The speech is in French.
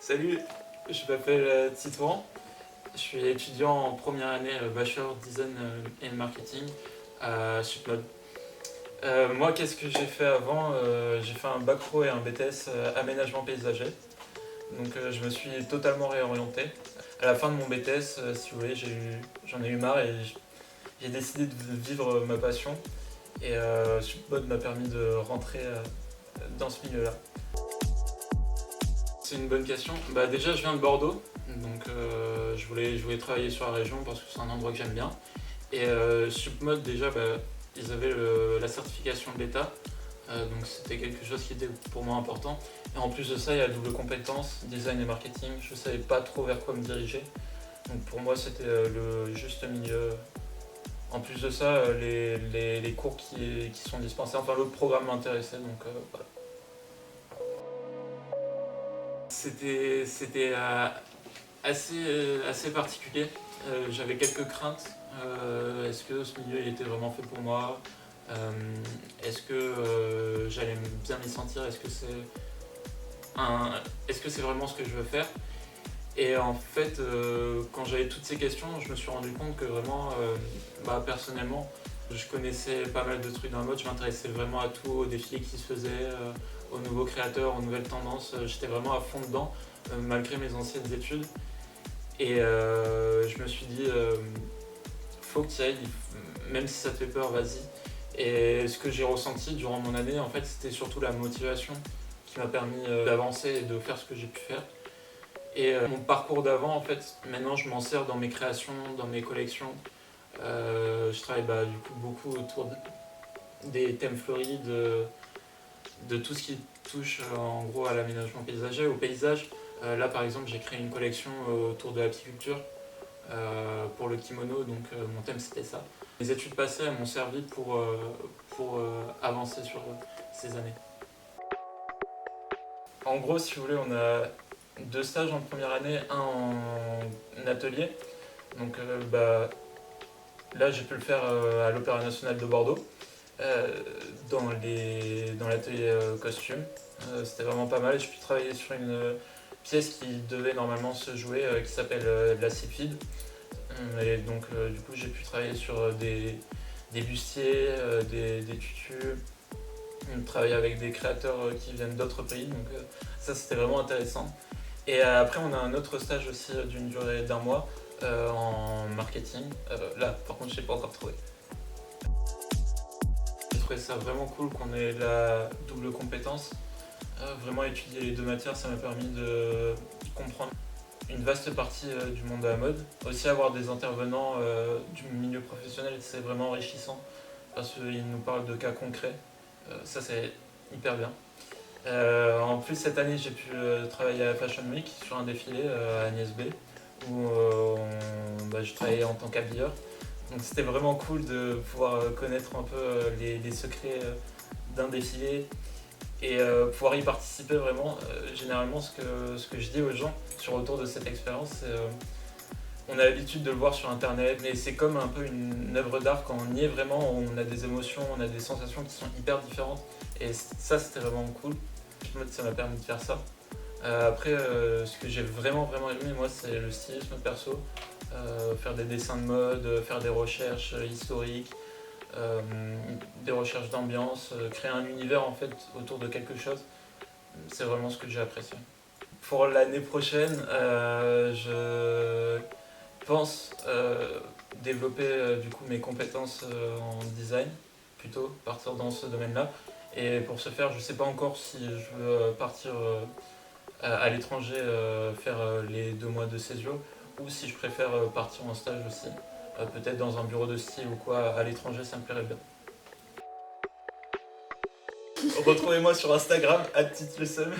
Salut, je m'appelle Titouan, je suis étudiant en première année Bachelor Design et Marketing à Supmod. Moi, qu'est-ce que j'ai fait avant? J'ai fait un bac pro et un BTS aménagement paysager. Donc je me suis totalement réorienté. À la fin de mon BTS, si vous voulez, j'en ai eu marre et j'ai décidé de vivre ma passion. Et Supmod m'a permis de rentrer dans ce milieu-là. C'est une bonne question. Bah, déjà, je viens de Bordeaux, donc je voulais travailler sur la région parce que c'est un endroit que j'aime bien. Et Submod, déjà, ils avaient la certification de l'État, donc c'était quelque chose qui était pour moi important. Et en plus de ça, il y a la double compétence, design et marketing. Je ne savais pas trop vers quoi me diriger, donc pour moi, c'était le juste milieu. En plus de ça, les cours qui sont dispensés, enfin le programme m'intéressait, donc voilà. C'était assez particulier. J'avais quelques craintes. Est-ce que ce milieu il était vraiment fait pour moi? Est-ce que j'allais bien m'y sentir? Est-ce que c'est vraiment ce que je veux faire? Et en fait, quand j'avais toutes ces questions, je me suis rendu compte que vraiment, personnellement, je connaissais pas mal de trucs dans la mode. Je m'intéressais vraiment à tout, aux défilés qui se faisaient, aux nouveaux créateurs, aux nouvelles tendances. J'étais vraiment à fond dedans, malgré mes anciennes études. Et je me suis dit, faut que tu y ailles, même si ça te fait peur, vas-y. Et ce que j'ai ressenti durant mon année, en fait, c'était surtout la motivation qui m'a permis d'avancer et de faire ce que j'ai pu faire. Et mon parcours d'avant, en fait, maintenant je m'en sers dans mes créations, dans mes collections. Je travaille du coup beaucoup autour des thèmes fleuris, de tout ce qui touche en gros à l'aménagement paysager, au paysage. Là par exemple j'ai créé une collection autour de l'apiculture pour le kimono, donc mon thème c'était ça. Les études passées elles m'ont servi pour avancer sur ces années. En gros, si vous voulez, on a deux stages en première année, un en atelier. Donc là, j'ai pu le faire à l'Opéra National de Bordeaux, euh, dans l'atelier costume. C'était vraiment pas mal. J'ai pu travailler sur une pièce qui devait normalement se jouer, qui s'appelle la Sylphide. Et donc, du coup, j'ai pu travailler sur des bustiers, des tutus, travailler avec des créateurs qui viennent d'autres pays. Donc, ça, c'était vraiment intéressant. Et après, on a un autre stage aussi d'une durée d'un mois en marketing. Là, par contre, je ne l'ai pas encore trouvé. J'ai trouvé ça vraiment cool qu'on ait la double compétence. Vraiment étudier les deux matières, ça m'a permis de comprendre une vaste partie du monde de la mode. Aussi avoir des intervenants du milieu professionnel, c'est vraiment enrichissant parce qu'ils nous parlent de cas concrets. Ça, c'est hyper bien. En plus, cette année, j'ai pu travailler à Fashion Week sur un défilé à Agnès B, où je travaillais en tant qu'habilleur. Donc c'était vraiment cool de pouvoir connaître un peu les secrets d'un défilé et pouvoir y participer vraiment. Généralement, ce que je dis aux gens sur retour de cette expérience, c'est on a l'habitude de le voir sur internet, mais c'est comme un peu une œuvre d'art. Quand on y est vraiment, on a des émotions, on a des sensations qui sont hyper différentes. Et ça, c'était vraiment cool. Ça m'a permis de faire ça. Après, ce que j'ai vraiment aimé, moi, c'est le stylisme perso. Faire des dessins de mode, faire des recherches historiques, euh, des recherches d'ambiance, créer un univers en fait autour de quelque chose. C'est vraiment ce que j'ai apprécié. Pour l'année prochaine, je pense développer du coup mes compétences en design, plutôt partir dans ce domaine-là. Et pour ce faire, je ne sais pas encore si je veux partir à l'étranger, faire les 2 mois de césure, ou si je préfère partir en stage aussi, peut-être dans un bureau de style ou quoi, à l'étranger, ça me plairait bien. Retrouvez-moi sur Instagram, @titlesum.